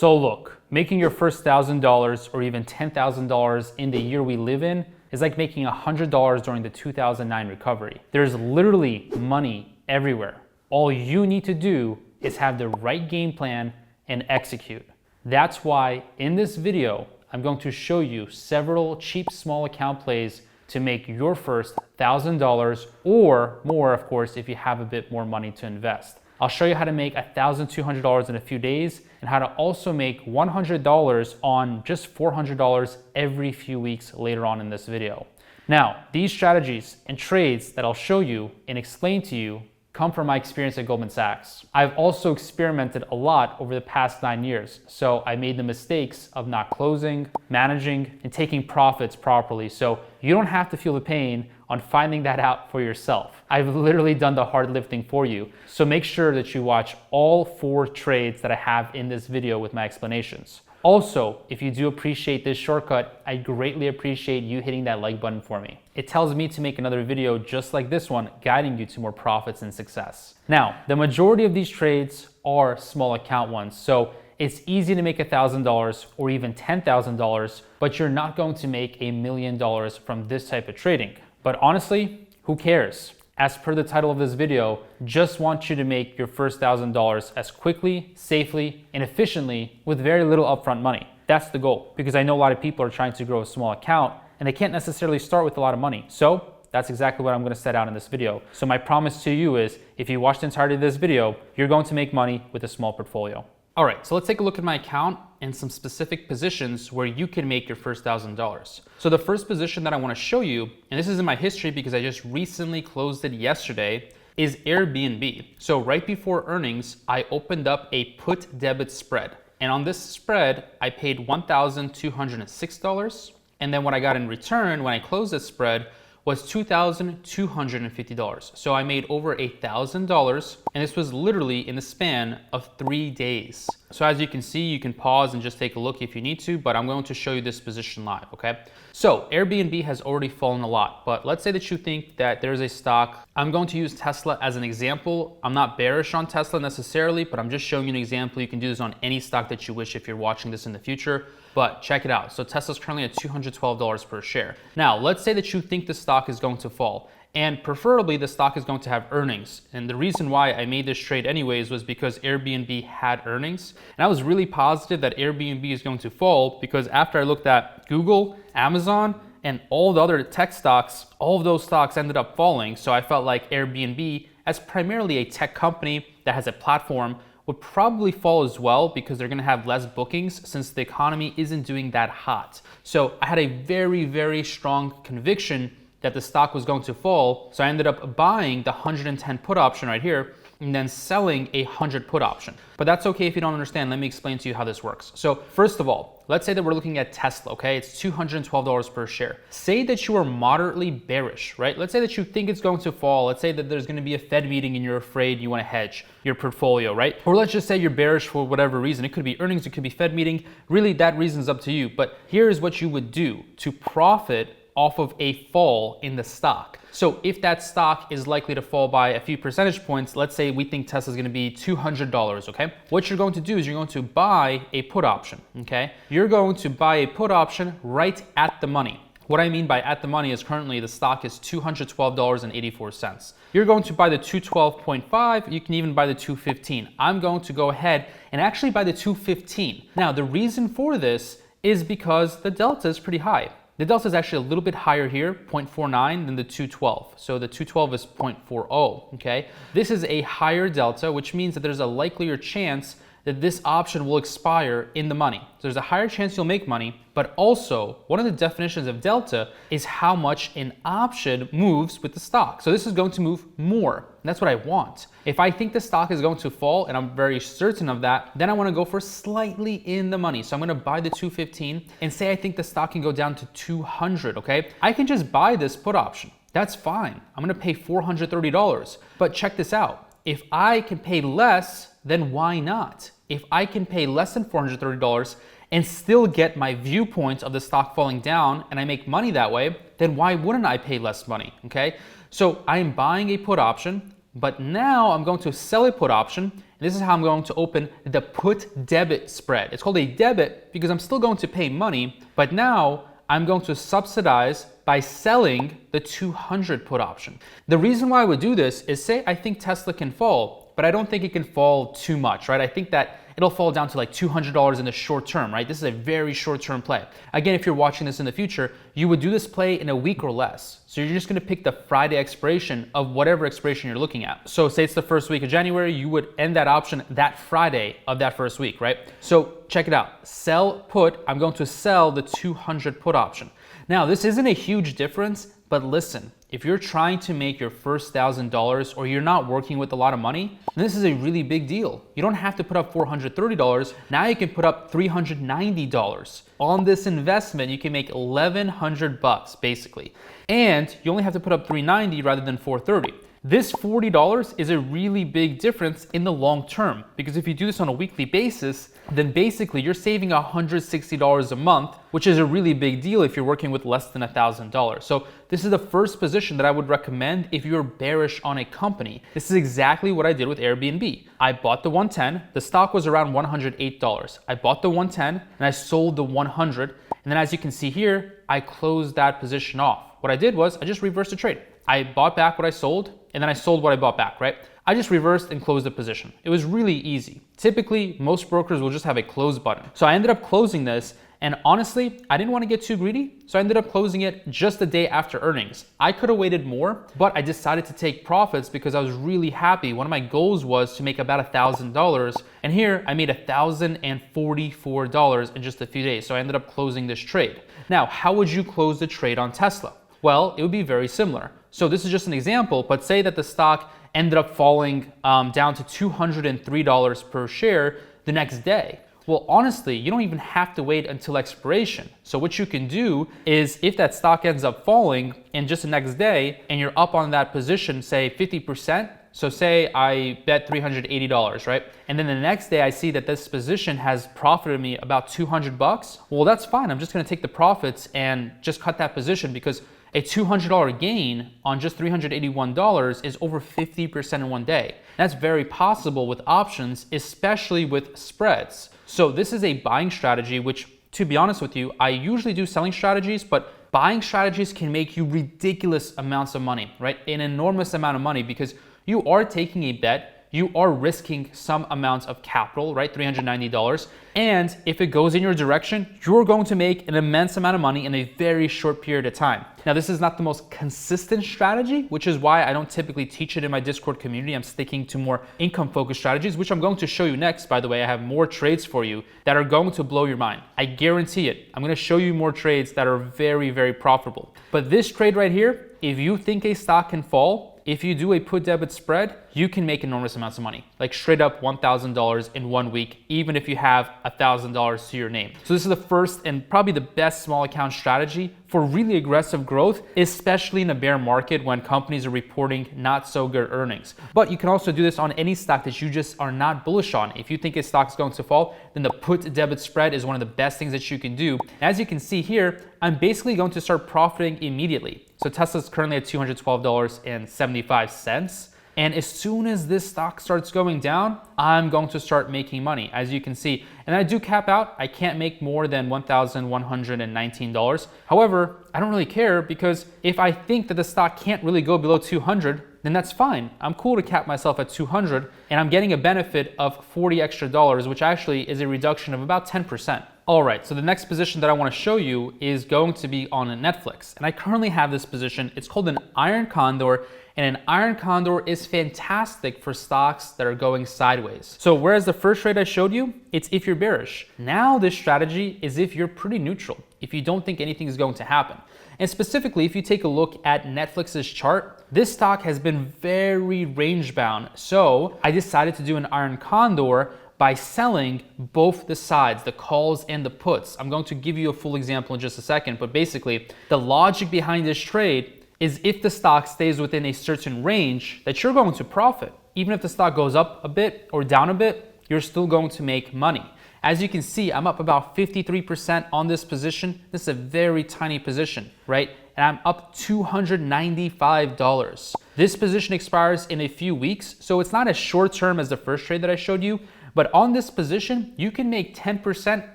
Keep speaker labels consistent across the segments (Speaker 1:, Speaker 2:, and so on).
Speaker 1: So look, making your first $1,000 or even $10,000 in the year we live in is like making $100 during the 2009 recovery. There's literally money everywhere. All you need to do is have the right game plan and execute. That's why in this video, I'm going to show you several cheap small account plays to make your first $1,000 or more, of course, if you have a bit more money to invest. I'll show you how to make $1,200 in a few days and how to also make $100 on just $400 every few weeks later on in this video. Now, these strategies and trades that I'll show you and explain to you come from my experience at Goldman Sachs. I've also experimented a lot over the past 9 years, so I made the mistakes of not closing, managing, and taking profits properly, so you don't have to feel the pain on finding that out for yourself. I've literally done the hard lifting for you, so make sure that you watch all 4 trades that I have in this video with my explanations. Also, if you do appreciate this shortcut, I greatly appreciate you hitting that like button for me. It tells me to make another video just like this one, guiding you to more profits and success. Now, the majority of these trades are small account ones, so it's easy to make $1,000 or even $10,000, but you're not going to make $1 million from this type of trading. But honestly, who cares? As per the title of this video, just want you to make your first $1,000 as quickly, safely, and efficiently with very little upfront money. That's the goal, because I know a lot of people are trying to grow a small account and they can't necessarily start with a lot of money. So that's exactly what I'm going to set out in this video. So my promise to you is if you watch the entirety of this video, you're going to make money with a small portfolio. All right, so let's take a look at my account and some specific positions where you can make your first $1,000. So the first position that I want to show you, and this is in my history because I just recently closed it yesterday, is Airbnb. So right before earnings, I opened up a put debit spread. And on this spread, I paid $1,206. And then what I got in return when I closed this spread was $2,250. So I made over $1,000, and this was literally in the span of 3 days. So as you can see, you can pause and just take a look if you need to, but I'm going to show you this position live, okay? So Airbnb has already fallen a lot, but let's say that you think that there's a stock. I'm going to use Tesla as an example. I'm not bearish on Tesla necessarily, but I'm just showing you an example. You can do this on any stock that you wish if you're watching this in the future. But check it out. So Tesla's currently at $212 per share. Now, let's say that you think the stock is going to fall, and preferably the stock is going to have earnings. And the reason why I made this trade anyways was because Airbnb had earnings. And I was really positive that Airbnb is going to fall because after I looked at Google, Amazon, and all the other tech stocks, all of those stocks ended up falling. So I felt like Airbnb, as primarily a tech company that has a platform, would probably fall as well because they're gonna have less bookings since the economy isn't doing that hot. So I had a very, very strong conviction that the stock was going to fall. So I ended up buying the 110 put option right here and then selling a 100 put option. But that's okay if you don't understand. Let me explain to you how this works. So first of all, let's say that we're looking at Tesla, okay? It's $212 per share. Say that you are moderately bearish, right? Let's say that you think it's going to fall. Let's say that there's gonna be a Fed meeting and you're afraid you wanna hedge your portfolio, right? Or let's just say you're bearish for whatever reason. It could be earnings, it could be Fed meeting. Really, that reason's up to you. But here's what you would do to profit off of a fall in the stock. So if that stock is likely to fall by a few percentage points, let's say we think Tesla's gonna be $200, okay? What you're going to do is you're going to buy a put option, okay? You're going to buy a put option right at the money. What I mean by at the money is currently the stock is $212.84. You're going to buy the 212.5, you can even buy the 215. I'm going to go ahead and actually buy the 215. Now, the reason for this is because the delta is pretty high. The delta is actually a little bit higher here, 0.49 than the 212. So the 212 is 0.40, okay? This is a higher delta, which means that there's a likelier chance that this option will expire in the money. So there's a higher chance you'll make money, but also one of the definitions of delta is how much an option moves with the stock. So this is going to move more, and that's what I want. If I think the stock is going to fall, and I'm very certain of that, then I wanna go for slightly in the money. So I'm gonna buy the 215 and say I think the stock can go down to 200, okay? I can just buy this put option. That's fine. I'm gonna pay $430, but check this out. If I can pay less, then why not? If I can pay less than $430 and still get my viewpoint of the stock falling down and I make money that way, then why wouldn't I pay less money, okay? So I'm buying a put option, but now I'm going to sell a put option And this is how I'm going to open the put debit spread. It's called a debit because I'm still going to pay money, but now I'm going to subsidize by selling the 200 put option. The reason why I would do this is, say I think Tesla can fall, but I don't think it can fall too much, right? I think that it'll fall down to like $200 in the short term, right? This is a very short term play. Again, if you're watching this in the future, you would do this play in a week or less. So you're just gonna pick the Friday expiration of whatever expiration you're looking at. So say it's the first week of January, you would end that option that Friday of that first week, right? So check it out, sell put, I'm going to sell the 200 put option. Now, this isn't a huge difference, but listen, if you're trying to make your first $1,000 or you're not working with a lot of money, this is a really big deal. You don't have to put up $430. Now you can put up $390. On this investment, you can make $1,100 basically. And you only have to put up $390 rather than $430. This $40 is a really big difference in the long term, because if you do this on a weekly basis, then basically you're saving $160 a month, which is a really big deal if you're working with less than $1,000. So this is the first position that I would recommend if you're bearish on a company. This is exactly what I did with Airbnb. I bought the 110, the stock was around $108. I bought the 110 and I sold the 100. And then as you can see here, I closed that position off. What I did was I just reversed the trade. I bought back what I sold, and then I sold what I bought back, right? I just reversed and closed the position. It was really easy. Typically, most brokers will just have a close button. So I ended up closing this, and honestly, I didn't want to get too greedy, so I ended up closing it just the day after earnings. I could have waited more, but I decided to take profits because I was really happy. One of my goals was to make about $1,000, and here I made $1,044 in just a few days. So I ended up closing this trade. Now, how would you close the trade on Tesla? Well, it would be very similar. So this is just an example, but say that the stock ended up falling down to $203 per share the next day. Well, honestly, you don't even have to wait until expiration. So what you can do is, if that stock ends up falling in just the next day and you're up on that position, say 50%, so say I bet $380, right? And then the next day I see that this position has profited me about $200. Well, that's fine. I'm just gonna take the profits and just cut that position, because a $200 gain on just $381 is over 50% in one day. That's very possible with options, especially with spreads. So this is a buying strategy, which, to be honest with you, I usually do selling strategies, but buying strategies can make you ridiculous amounts of money, right? An enormous amount of money, because you are taking a bet, you are risking some amount of capital, right? $390. And if it goes in your direction, you're going to make an immense amount of money in a very short period of time. Now, this is not the most consistent strategy, which is why I don't typically teach it in my Discord community. I'm sticking to more income-focused strategies, which I'm going to show you next. By the way, I have more trades for you that are going to blow your mind. I guarantee it. I'm going to show you more trades that are very, very profitable. But this trade right here, if you think a stock can fall, if you do a put debit spread, you can make enormous amounts of money, like straight up $1,000 in 1 week, even if you have $1,000 to your name. So this is the first and probably the best small account strategy for really aggressive growth, especially in a bear market when companies are reporting not so good earnings. But you can also do this on any stock that you just are not bullish on. If you think a stock is going to fall, then the put debit spread is one of the best things that you can do. As you can see here, I'm basically going to start profiting immediately. So Tesla's currently at $212.75. And as soon as this stock starts going down, I'm going to start making money, as you can see. And I do cap out. I can't make more than $1,119. However, I don't really care, because if I think that the stock can't really go below 200, then that's fine. I'm cool to cap myself at 200, and I'm getting a benefit of $40 extra, which actually is a reduction of about 10%. All right, so the next position that I want to show you is going to be on Netflix. And I currently have this position. It's called an iron condor, and an iron condor is fantastic for stocks that are going sideways. So whereas the first trade I showed you, it's if you're bearish. Now this strategy is if you're pretty neutral, if you don't think anything is going to happen. And specifically, if you take a look at Netflix's chart, this stock has been very range bound. So I decided to do an iron condor by selling both the sides, the calls and the puts. I'm going to give you a full example in just a second, but basically the logic behind this trade is if the stock stays within a certain range, that you're going to profit. Even if the stock goes up a bit or down a bit, you're still going to make money. As you can see, I'm up about 53% on this position. This is a very tiny position, right? And and I'm up $295. This position expires in a few weeks, so it's not as short term as the first trade that I showed you, but on this position, you can make 10%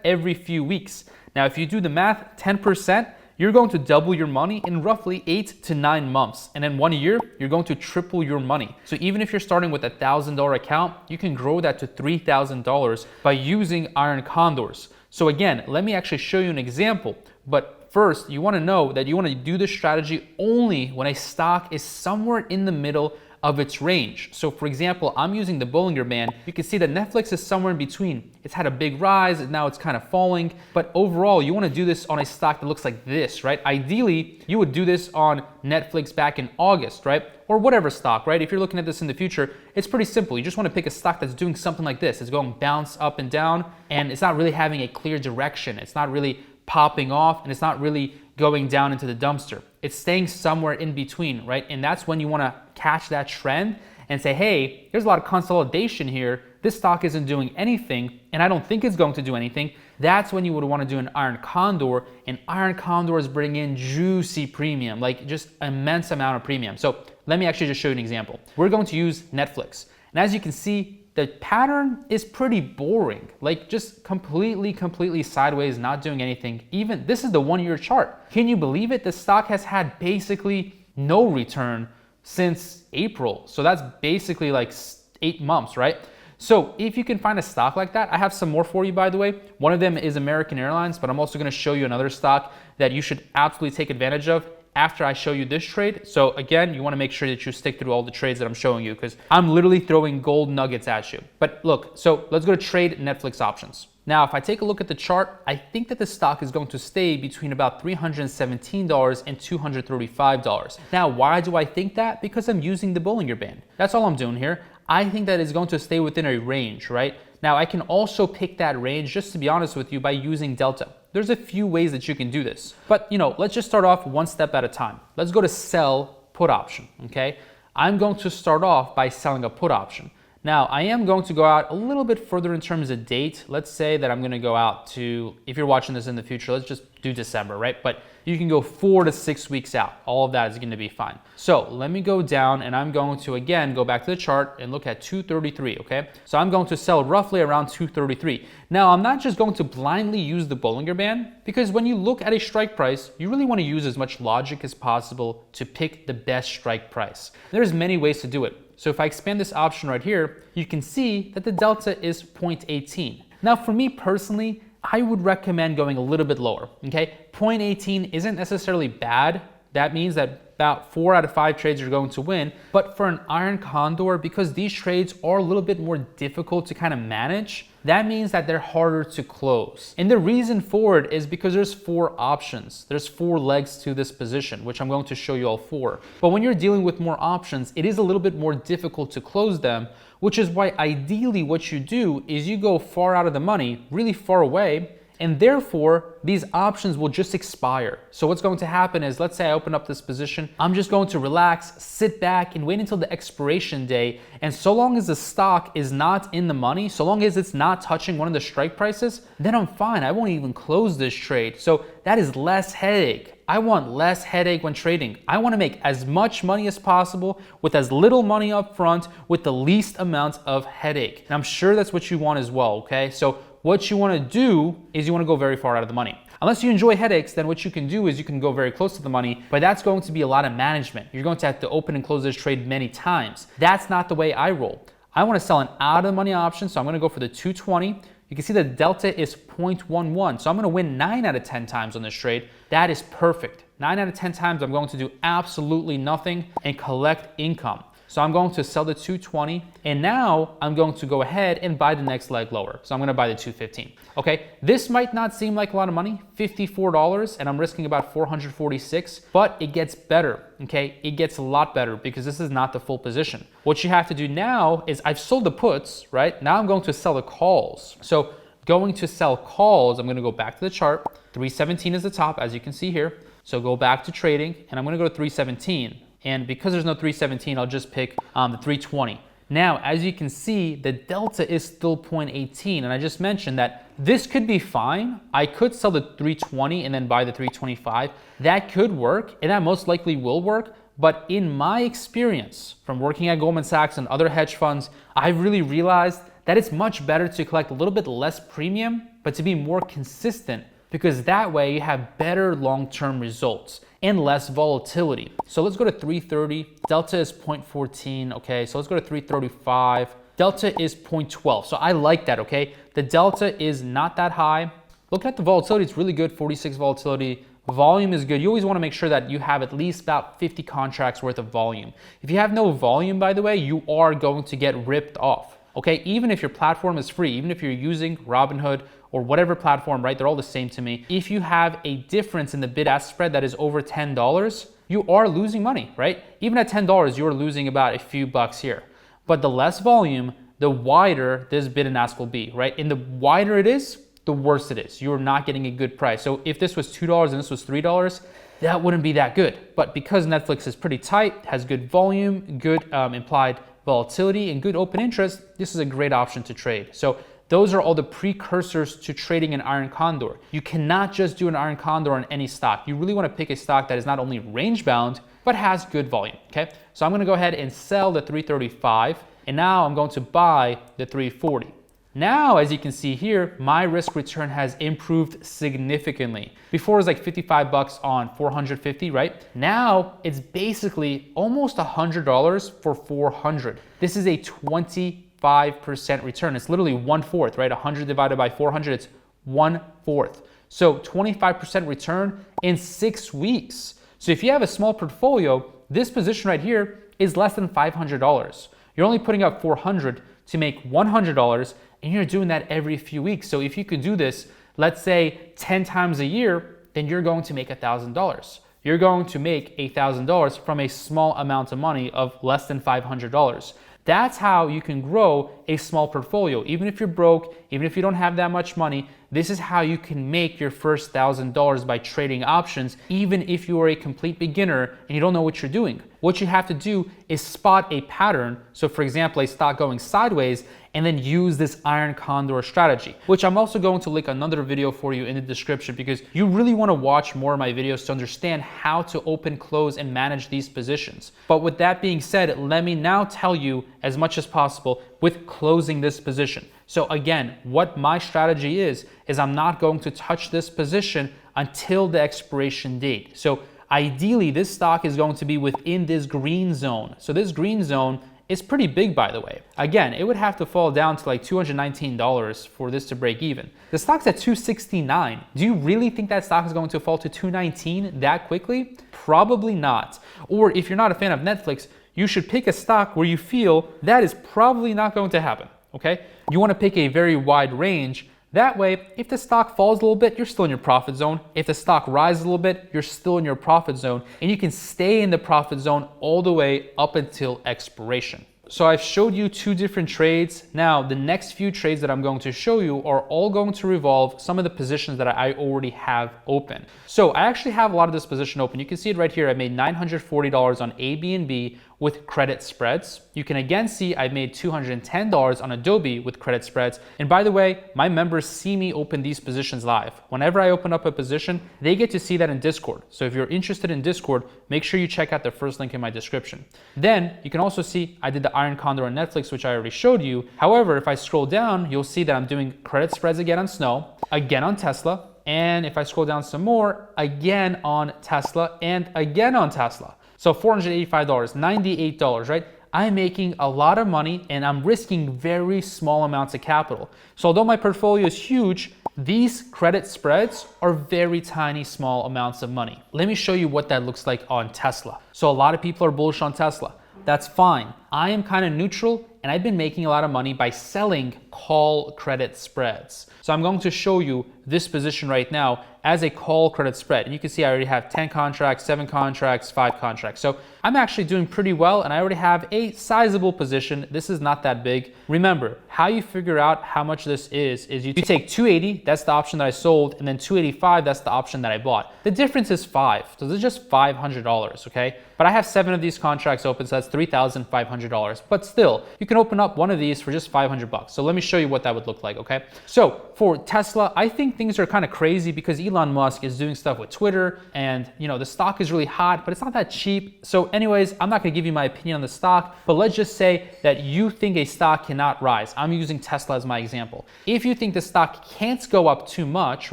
Speaker 1: every few weeks. Now, if you do the math, 10%, you're going to double your money in roughly 8 to 9 months. And in 1 year, you're going to triple your money. So even if you're starting with a $1,000 account, you can grow that to $3,000 by using iron condors. So again, let me actually show you an example. But first, you want to know that you want to do this strategy only when a stock is somewhere in the middle of its range. So for example, I'm using the Bollinger Band. You can see that Netflix is somewhere in between. It's had a big rise and now it's kind of falling. But overall, you want to do this on a stock that looks like this, right? Ideally, you would do this on Netflix back in August, right? Or whatever stock, right? If you're looking at this in the future, it's pretty simple. You just want to pick a stock that's doing something like this. It's going bounce up and down, and it's not really having a clear direction. It's not really popping off, and it's not really going down into the dumpster. It's staying somewhere in between, right? And that's when you want to catch that trend and say, hey, there's a lot of consolidation here. This stock isn't doing anything, and I don't think it's going to do anything. That's when you would want to do an iron condor, and iron condors bring in juicy premium, like just immense amount of premium. So let me actually just show you an example. We're going to use Netflix. And as you can see, the pattern is pretty boring, like just completely sideways, not doing anything. Even this is the 1 year chart. Can you believe it? The stock has had basically no return since April. So that's basically like 8 months, right? So if you can find a stock like that, I have some more for you, by the way. One of them is American Airlines, but I'm also going to show you another stock that you should absolutely take advantage of after I show you this trade. So again, you want to make sure that you stick through all the trades that I'm showing you, because I'm literally throwing gold nuggets at you. But look, so let's go to trade Netflix options. Now, if I take a look at the chart, I think that the stock is going to stay between about $317 and $235. Now, why do I think that? Because I'm using the Bollinger Band. That's all I'm doing here. I think that it's going to stay within a range, right? Now, I can also pick that range, just to be honest with you, by using Delta. There's a few ways that you can do this. But, let's just start off one step at a time. Let's go to sell put option, okay? I'm going to start off by selling a put option. Now, I am going to go out a little bit further in terms of date. Let's say that I'm going to go out to, if you're watching this in the future, let's just do December, right? But you can go 4 to 6 weeks out. All of that is going to be fine. So let me go down, and I'm going to, again, go back to the chart and look at 233, okay? So I'm going to sell roughly around 233. Now, I'm not just going to blindly use the Bollinger Band, because when you look at a strike price, you really want to use as much logic as possible to pick the best strike price. There's many ways to do it. So if I expand this option right here, you can see that the delta is 0.18. Now, for me personally, I would recommend going a little bit lower, okay? 0.18 isn't necessarily bad. That means that about 4 out of 5 trades you're going to win. But for an iron condor, because these trades are a little bit more difficult to kind of manage, that means that they're harder to close. And the reason for it is because there's 4 options. There's 4 legs to this position, which I'm going to show you all 4. But when you're dealing with more options, it is a little bit more difficult to close them, which is why ideally what you do is you go far out of the money, really far away, and therefore these options will just expire. So what's going to happen is, let's say I open up this position, I'm just going to relax, sit back and wait until the expiration day. And so long as the stock is not in the money, so long as it's not touching one of the strike prices, then I'm fine. I won't even close this trade. So that is less headache. I want less headache when trading. I want to make as much money as possible with as little money up front with the least amount of headache. And I'm sure that's what you want as well, okay? So what you want to do is you want to go very far out of the money. Unless you enjoy headaches, then what you can do is you can go very close to the money, but that's going to be a lot of management. You're going to have to open and close this trade many times. That's not the way I roll. I want to sell an out of the money option, so I'm going to go for the 220. You can see the delta is 0.11, so I'm going to win 9 out of 10 times on this trade. That is perfect. 9 out of 10 times I'm going to do absolutely nothing and collect income. So I'm going to sell the 220, and now I'm going to go ahead and buy the next leg lower. So I'm going to buy the 215. Okay, this might not seem like a lot of money, $54, and I'm risking about 446, but it gets better, okay? It gets a lot better because this is not the full position. What you have to do now is, I've sold the puts, right? Now I'm going to sell the calls. So going to sell calls, I'm going to go back to the chart. 317 is the top, as you can see here. So go back to trading, and I'm going to go to 317. And because there's no 317, I'll just pick the 320. Now, as you can see, the delta is still 0.18, and I just mentioned that this could be fine. I could sell the 320 and then buy the 325. That could work, and that most likely will work. But in my experience from working at Goldman Sachs and other hedge funds, I've really realized that it's much better to collect a little bit less premium, but to be more consistent, because that way you have better long-term results and less volatility. So let's go to 330. Delta is 0.14. Okay, so let's go to 335. Delta is 0.12. So I like that. Okay, the delta is not that high. Looking at the volatility, it's really good. 46 volatility. Volume is good. You always want to make sure that you have at least about 50 contracts worth of volume. If you have no volume, by the way, you are going to get ripped off. Okay, even if your platform is free, even if you're using Robinhood or whatever platform, right? They're all the same to me. If you have a difference in the bid-ask spread that is over $10, you are losing money, right? Even at $10, you're losing about a few bucks here. But the less volume, the wider this bid and ask will be, right? And the wider it is, the worse it is. You're not getting a good price. So if this was $2 and this was $3, that wouldn't be that good. But because Netflix is pretty tight, has good volume, good implied volatility, and good open interest, this is a great option to trade. So those are all the precursors to trading an iron condor. You cannot just do an iron condor on any stock. You really want to pick a stock that is not only range bound, but has good volume, okay? So I'm gonna go ahead and sell the 335, and now I'm going to buy the 340. Now, as you can see here, my risk return has improved significantly. Before it was like 55 bucks on 450, right? Now it's basically almost $100 for 400. This is a 25% return. It's literally 1/4, right? 100 divided by 400, it's 1/4. So 25% return in 6 weeks. So if you have a small portfolio, this position right here is less than $500. You're only putting up 400 to make $100, and you're doing that every few weeks. So if you could do this, let's say 10 times a year, then you're going to make $1,000. You're going to make $1,000 from a small amount of money of less than $500. That's how you can grow a small portfolio. Even if you're broke, even if you don't have that much money, this is how you can make your first $1,000 by trading options, even if you are a complete beginner and you don't know what you're doing. What you have to do is spot a pattern. So for example, a stock going sideways, and then use this iron condor strategy, which I'm also going to link another video for you in the description, because you really want to watch more of my videos to understand how to open, close, and manage these positions. But with that being said, let me now tell you as much as possible with closing this position. So again, what my strategy is I'm not going to touch this position until the expiration date. So ideally, this stock is going to be within this green zone. So this green zone is pretty big, by the way. Again, it would have to fall down to like $219 for this to break even. The stock's at $269. Do you really think that stock is going to fall to $219 that quickly? Probably not. Or if you're not a fan of Netflix, you should pick a stock where you feel that is probably not going to happen, okay? You want to pick a very wide range. That way, if the stock falls a little bit, you're still in your profit zone. If the stock rises a little bit, you're still in your profit zone, and you can stay in the profit zone all the way up until expiration. So I've showed you 2 different trades. Now, the next few trades that I'm going to show you are all going to revolve some of the positions that I already have open. So I actually have a lot of this position open. You can see it right here. I made $940 on Airbnb with credit spreads. You can again see I made $210 on Adobe with credit spreads. And by the way, my members see me open these positions live. Whenever I open up a position, they get to see that in Discord. So if you're interested in Discord, make sure you check out the first link in my description. Then you can also see I did the iron condor on Netflix, which I already showed you. However, if I scroll down, you'll see that I'm doing credit spreads again on Snow, again on Tesla, and if I scroll down some more, again on Tesla, and again on Tesla. So $485, $98, right? I'm making a lot of money and I'm risking very small amounts of capital. So although my portfolio is huge, these credit spreads are very tiny, small amounts of money. Let me show you what that looks like on Tesla. So a lot of people are bullish on Tesla. That's fine. I am kind of neutral, and I've been making a lot of money by selling call credit spreads. So I'm going to show you this position right now as a call credit spread. And you can see I already have 10 contracts, 7 contracts, 5 contracts. So I'm actually doing pretty well, and I already have a sizable position. This is not that big. Remember, how you figure out how much this is you take 280, that's the option that I sold, and then 285, that's the option that I bought. The difference is 5, so this is just $500, okay? But I have 7 of these contracts open, so that's $3,500. But still, you can open up one of these for just $500. So let me show you what that would look like, okay? So for Tesla, I think things are kind of crazy because Elon Musk is doing stuff with Twitter, and the stock is really hot, but it's not that cheap. So anyways, I'm not gonna give you my opinion on the stock, but let's just say that you think a stock cannot rise. I'm using Tesla as my example. If you think the stock can't go up too much,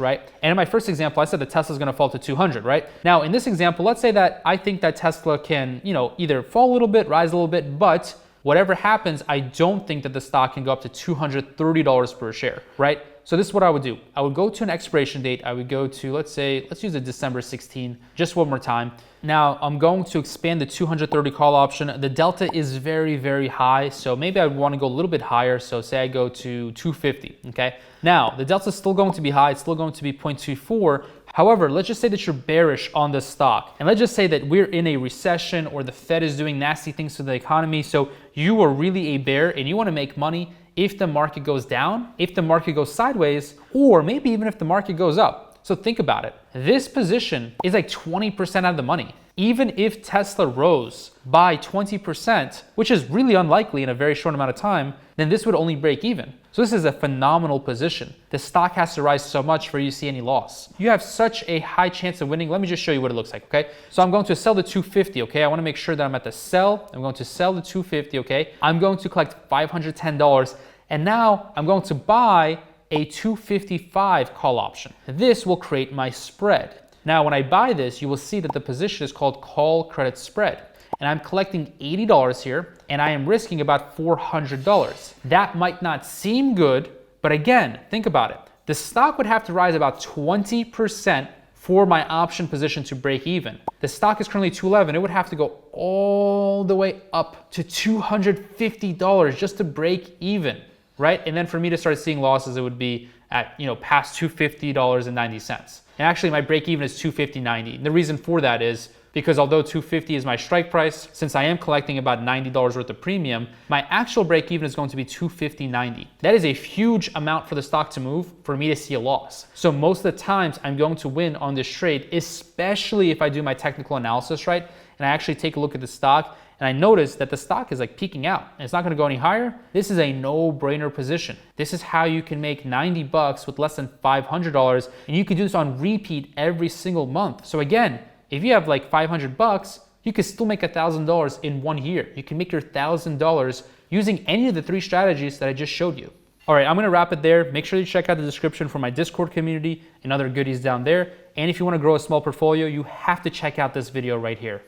Speaker 1: right? And in my first example, I said that Tesla's gonna fall to 200, right? Now in this example, let's say that I think that Tesla can, either fall a little bit, rise a little bit, but whatever happens, I don't think that the stock can go up to $230 per share, right? So this is what I would do. I would go to an expiration date. I would go to, let's use a December 16, just one more time. Now I'm going to expand the 230 call option. The delta is very, very high. So maybe I want to go a little bit higher. So say I go to 250, okay? Now the delta is still going to be high. It's still going to be 0.24. However, let's just say that you're bearish on the stock. And let's just say that we're in a recession or the Fed is doing nasty things to the economy. So you are really a bear and you want to make money if the market goes down, if the market goes sideways, or maybe even if the market goes up. So think about it. This position is like 20% out of the money. Even if Tesla rose by 20%, which is really unlikely in a very short amount of time, then this would only break even. So this is a phenomenal position. The stock has to rise so much for you to see any loss. You have such a high chance of winning. Let me just show you what it looks like, okay? So I'm going to sell the 250, okay? I want to make sure that I'm at the sell. I'm going to sell the 250, okay? I'm going to collect $510, and now I'm going to buy a 255 call option. This will create my spread. Now, when I buy this, you will see that the position is called call credit spread. And I'm collecting $80 here, and I am risking about $400. That might not seem good, but again, think about it. The stock would have to rise about 20% for my option position to break even. The stock is currently $211. It would have to go all the way up to $250 just to break even, right? And then for me to start seeing losses, it would be at, past $250.90. And actually my break even is $250.90. And the reason for that is because although $250 is my strike price, since I am collecting about $90 worth of premium, my actual break even is going to be $250.90. That is a huge amount for the stock to move for me to see a loss. So most of the times I'm going to win on this trade, especially if I do my technical analysis right, and I actually take a look at the stock and I notice that the stock is like peaking out and it's not gonna go any higher. This is a no-brainer position. This is how you can make $90 with less than $500, and you can do this on repeat every single month. So again, if you have like $500, you can still make $1,000 in 1 year. You can make your $1,000 using any of the 3 strategies that I just showed you. All right, I'm gonna wrap it there. Make sure you check out the description for my Discord community and other goodies down there. And if you wanna grow a small portfolio, you have to check out this video right here.